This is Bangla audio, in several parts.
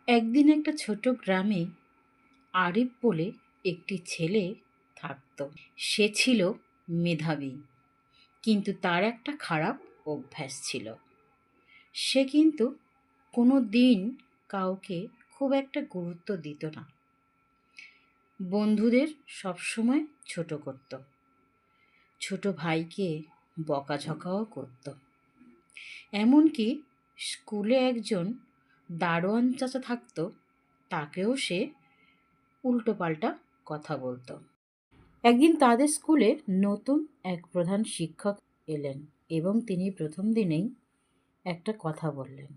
একদিন একটা ছোট গ্রামে আরিফ বলে একটি ছেলে থাকত। সে ছিল মেধাবী, কিন্তু তার একটা খারাপ অভ্যাস ছিল। সে কিন্তু কোনো দিন কাউকে খুব একটা গুরুত্ব দিত না। বন্ধুদের সবসময় ছোট করত, ছোট ভাইকে বকাঝকাও করত। এমনকি স্কুলে একজন দারোয়ান চাচা থাকতো, তাকেও সে উল্টোপাল্টা কথা বলতো। একদিন তাদের স্কুলে নতুন এক প্রধান শিক্ষক এলেন এবং তিনি প্রথম দিনেই একটা কথা বললেন,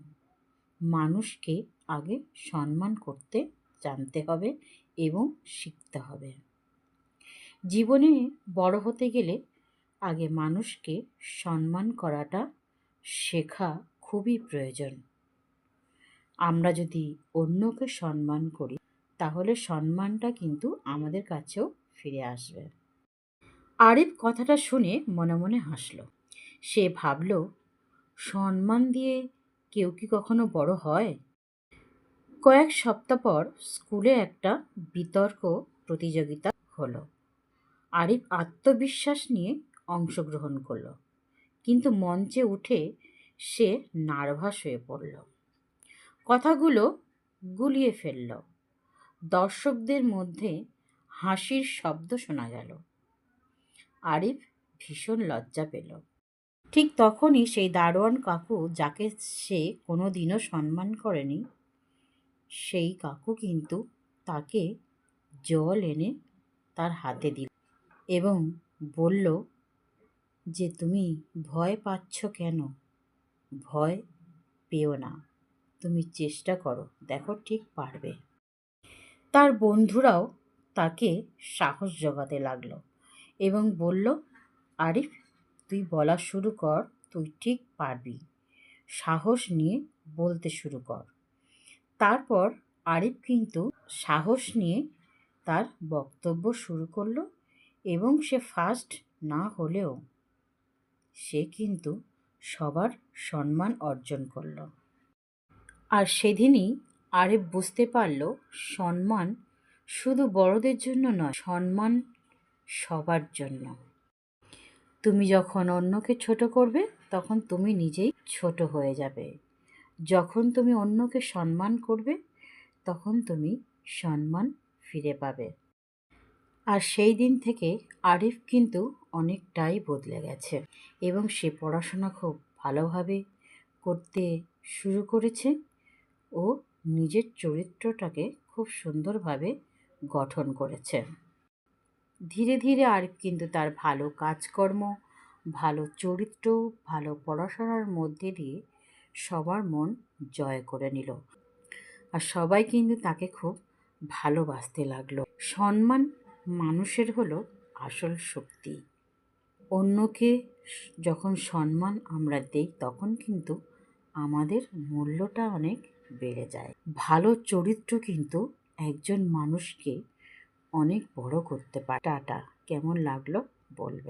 মানুষকে আগে সম্মান করতে জানতে হবে এবং শিখতে হবে। জীবনে বড় হতে গেলে আগে মানুষকে সম্মান করাটা শেখা খুবই প্রয়োজন। আমরা যদি অন্যকে সম্মান করি, তাহলে সম্মানটা কিন্তু আমাদের কাছেও ফিরে আসবে। আরিফ কথাটা শুনে মনে মনে হাসল। সে ভাবল, সম্মান দিয়ে কেউ কি কখনো বড় হয়? কয়েক সপ্তাহ পর স্কুলে একটা বিতর্ক প্রতিযোগিতা হলো। আরিফ আত্মবিশ্বাস নিয়ে অংশগ্রহণ করলো, কিন্তু মঞ্চে উঠে সে নার্ভাস হয়ে পড়ল। কথাগুলো গুলিয়ে ফেলল। দর্শকদের মধ্যে হাসির শব্দ শোনা গেল। আরিফ ভীষণ লজ্জা পেল। ঠিক তখনই সেই দারোয়ান কাকু, যাকে সে কোনোদিনও সম্মান করেনি, সেই কাকু কিন্তু তাকে জল এনে তার হাতে দিল এবং বলল যে, তুমি ভয় পাচ্ছ কেন? ভয় পেও না, তুমি চেষ্টা করো, দেখো ঠিক পারবে। তার বন্ধুরাও তাকে সাহস জোগাতে লাগলো এবং বলল, আরিফ, তুই বলা শুরু কর, তুই ঠিক পারবি, সাহস নিয়ে বলতে শুরু কর। তারপর আরিফ কিন্তু সাহস নিয়ে তার বক্তব্য শুরু করলো এবং সে ফার্স্ট না হলেও সে কিন্তু সবার সম্মান অর্জন করলো। আর সেদিনই আরিফ বুঝতে পারল, সম্মান শুধু বড়দের জন্য নয়, সম্মান সবার জন্য। তুমি যখন অন্যকে ছোট করবে, তখন তুমি নিজেই ছোট হয়ে যাবে। যখন তুমি অন্যকে সম্মান করবে, তখন তুমি সম্মান ফিরে পাবে। আর সেই দিন থেকে আরিফ কিন্তু অনেকটাই বদলে গেছে এবং সে পড়াশোনা খুব ভালোভাবে করতে শুরু করেছে ও নিজের চরিত্রটাকে খুব সুন্দরভাবে গঠন করেছে। ধীরে ধীরে আরিফ কিন্তু তার ভালো কাজকর্ম, ভালো চরিত্র, ভালো পড়াশোনার মধ্যে দিয়ে সবার মন জয় করে নিল। আর সবাই কিন্তু তাকে খুব ভালোবাসতে লাগলো। সম্মান মানুষের হলো আসল শক্তি। অন্যকে যখন সম্মান আমরা দেই, তখন কিন্তু আমাদের মূল্যটা অনেক বেড়ে যায়। ভালো চরিত্র কিন্তু একজন মানুষকে অনেক বড় করতে পারে। টাটা, কেমন লাগলো বলবে।